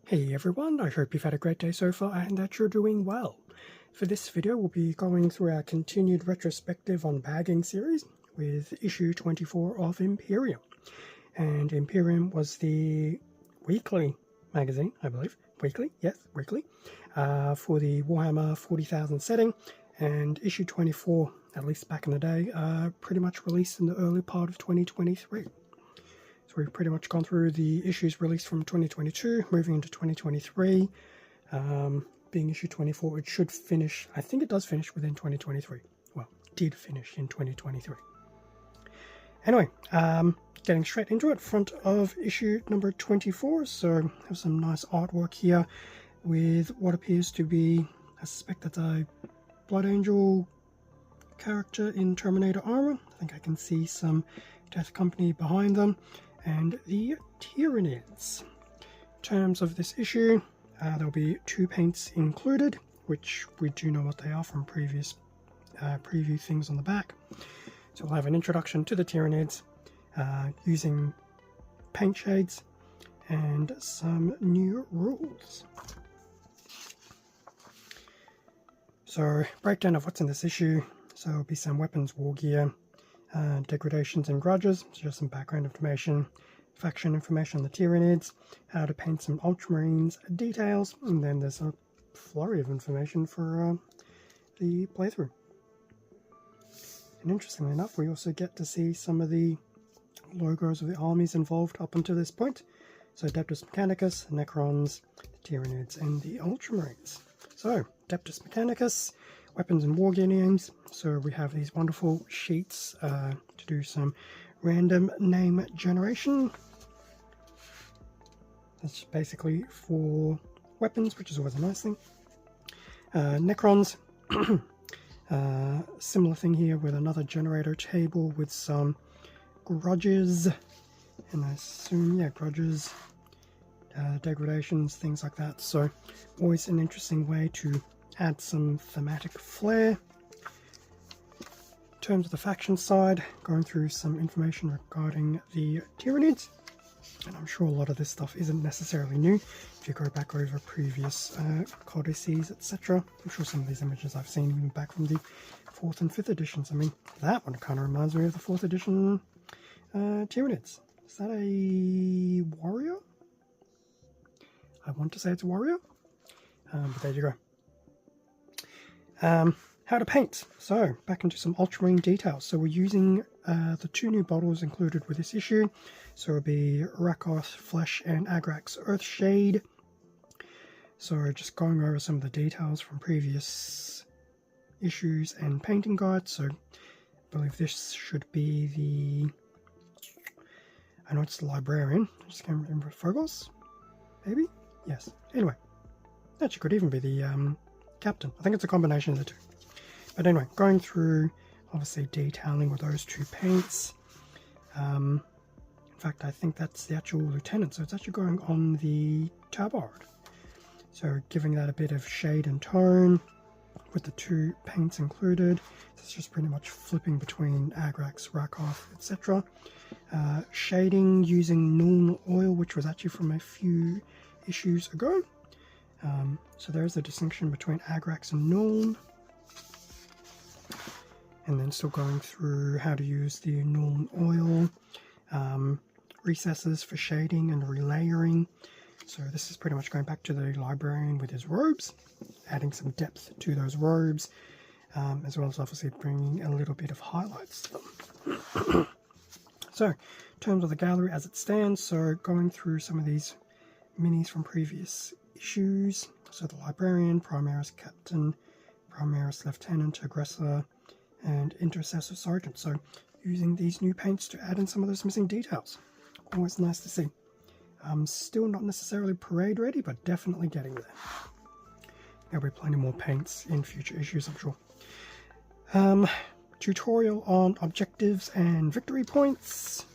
Hey everyone, I hope you've had a great day so far and that you're doing well. For this video we'll be going through our continued retrospective on bagging series with issue 24 of Imperium. And Imperium was the weekly magazine, I believe. Weekly? Yes, weekly. For the Warhammer 40,000 setting, and issue 24, at least back in the day, pretty much released in the early part of 2023. So we've pretty much gone through the issues released from 2022, moving into 2023. Being issue 24, it should finish, I think it does finish within 2023. Well, did finish in 2023. Anyway, getting straight into it, front of issue number 24. So have some nice artwork here with what appears to be, I suspect that's a Blood Angel character in Terminator armor. I think I can see some Death Company behind them. And the Tyranids. In terms of this issue, there'll be 2 paints included, which we do know what they are from previous preview things on the back. So we'll have an introduction to the Tyranids using paint shades and some new rules. So breakdown of what's in this issue. So there'll be some weapons, war gear, degradations and grudges, so just some background information, faction information on the Tyranids, how to paint some Ultramarines details, and then there's a flurry of information for the playthrough. And interestingly enough, we also get to see some of the logos of the armies involved up until this point. So Adeptus Mechanicus, Necrons, the Tyranids, and the Ultramarines. So, Adeptus Mechanicus, weapons and war gear names. So we have these wonderful sheets to do some random name generation. That's basically for weapons, which is always a nice thing. Necrons, similar thing here with another generator table with some grudges, and I assume, yeah, grudges, degradations, things like that. So always an interesting way to add some thematic flair. In terms of the faction side, going through some information regarding the Tyranids, and I'm sure a lot of this stuff isn't necessarily new. If you go back over previous codices, etc., I'm sure some of these images I've seen even back from the 4th and 5th editions. I mean, that one kind of reminds me of the 4th edition Tyranids. Is that a warrior? I want to say it's a warrior, but there you go. How to paint. So back into some Ultramarine details. So we're using the 2 new bottles included with this issue. So it'll be Rakarth Flesh and Agrax Earthshade. So just going over some of the details from previous issues and painting guides. So I believe this should be the, I know it's the librarian, I just can't remember, Phogos? Maybe? Yes. Anyway, that could even be the captain. I think it's a combination of the 2. But anyway, going through, obviously detailing with those 2 paints. In fact, I think that's the actual lieutenant, so it's actually going on the tabard. So giving that a bit of shade and tone with the 2 paints included. So it's just pretty much flipping between Agrax, Rakarth, etc. Shading using Nuln Oil, which was actually from a few issues ago. So there's the distinction between Agrax and Nuln. And then still going through how to use the Nuln Oil, recesses for shading and relayering. So this is pretty much going back to the librarian with his robes, adding some depth to those robes, as well as obviously bringing a little bit of highlights to them. So in terms of the gallery as it stands, so going through some of these minis from previous issues. So the librarian, Primaris Captain, Primaris Lieutenant, Aggressor, and Intercessor Sergeant. So using these new paints to add in some of those missing details. Always nice to see. Still not necessarily parade ready, but definitely getting there. There'll be plenty more paints in future issues, I'm sure. Tutorial on objectives and victory points.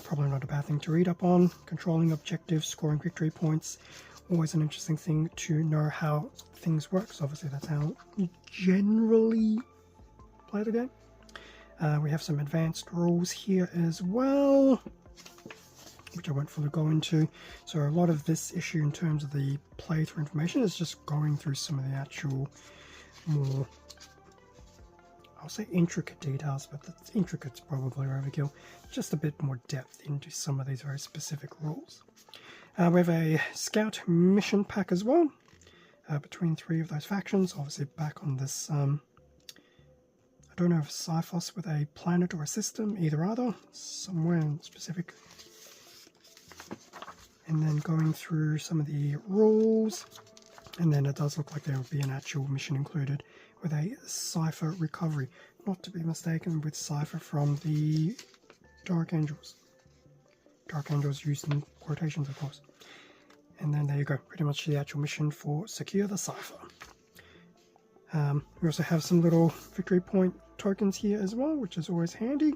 Probably not a bad thing to read up on. Controlling objectives, scoring victory points. Always an interesting thing to know how things work. So obviously that's how you generally play the game. We have some advanced rules here as well. which I won't fully go into. So a lot of this issue in terms of the playthrough information is just going through some of the actual more, I'll say intricate details, but intricate's probably overkill. Just a bit more depth into some of these very specific rules. We have a scout mission pack as well, between 3 of those factions. Obviously back on this, I don't know if Cyphos with a planet or a system, either, somewhere in specific. And then going through some of the rules, and then it does look like there will be an actual mission included with a cipher recovery, not to be mistaken with cipher from the Dark Angels. Dark Angels used in quotations, of course. And then there you go, pretty much the actual mission for Secure the Cipher. We also have some little victory point tokens here as well, which is always handy.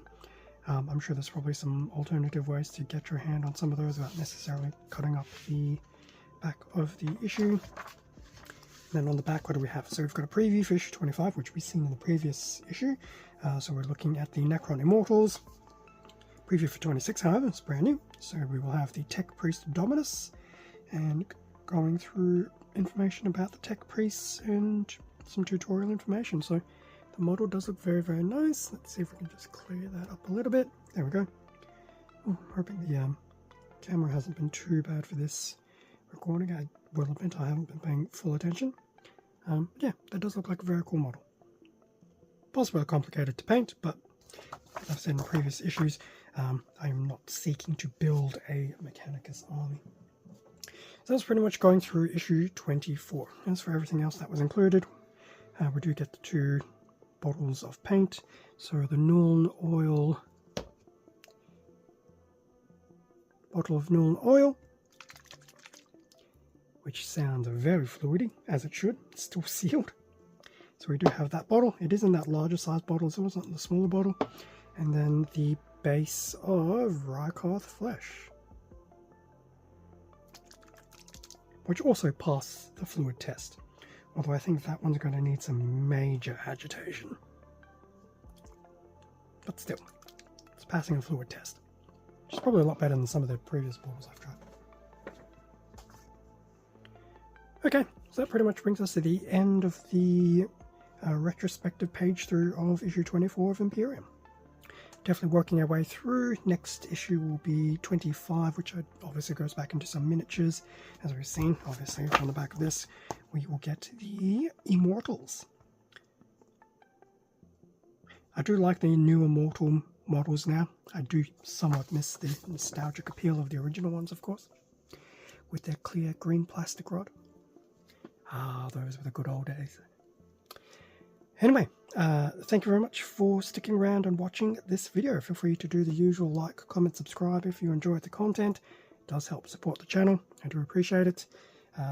I'm sure there's probably some alternative ways to get your hand on some of those without necessarily cutting up the back of the issue. And then on the back, what do we have? So we've got a preview for issue 25, which we've seen in the previous issue. So we're looking at the Necron Immortals. Preview for 26, however, it's brand new. So we will have the Tech Priest Dominus, and going through information about the Tech Priests and some tutorial information. So the model does look very, very nice. Let's see if we can just clear that up a little bit. There we go. Oh, I'm hoping the camera hasn't been too bad for this recording. I will admit I haven't been paying full attention. Yeah, that does look like a very cool model. Possibly complicated to paint, but as I've said in previous issues, I am not seeking to build a Mechanicus army. So that's pretty much going through issue 24. As for everything else that was included, we do get the 2 bottles of paint. So the Nuln Oil, bottle of Nuln Oil, which sounds very fluidy, as it should. It's still sealed. So we do have that bottle. It is in that larger size bottle, so it's not in the smaller bottle. And then the base of Rakarth flesh, which also passed the fluid test. Although I think that one's going to need some major agitation. But still, it's passing a fluid test, which is probably a lot better than some of the previous bottles I've tried. Okay, so that pretty much brings us to the end of the retrospective page through of issue 24 of Imperium. Definitely working our way through. Next issue will be 25, which obviously goes back into some miniatures. As we've seen, obviously, on the back of this, we will get the Immortals. I do like the new Immortal models now. I do somewhat miss the nostalgic appeal of the original ones, of course, with their clear green plastic rod. Ah, those were the good old days. Anyway, thank you very much for sticking around and watching this video. Feel free to do the usual like, comment, subscribe if you enjoyed the content. It does help support the channel. I do appreciate it.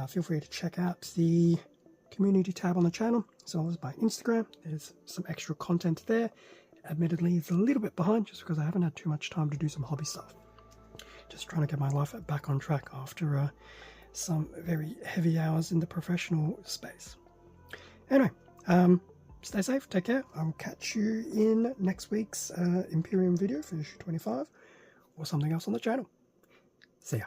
Feel free to check out the community tab on the channel, as well as my Instagram. There's some extra content there. Admittedly, it's a little bit behind just because I haven't had too much time to do some hobby stuff. Just trying to get my life back on track after some very heavy hours in the professional space. Anyway, stay safe, take care. I will catch you in next week's Imperium video for issue 25 or something else on the channel. See ya.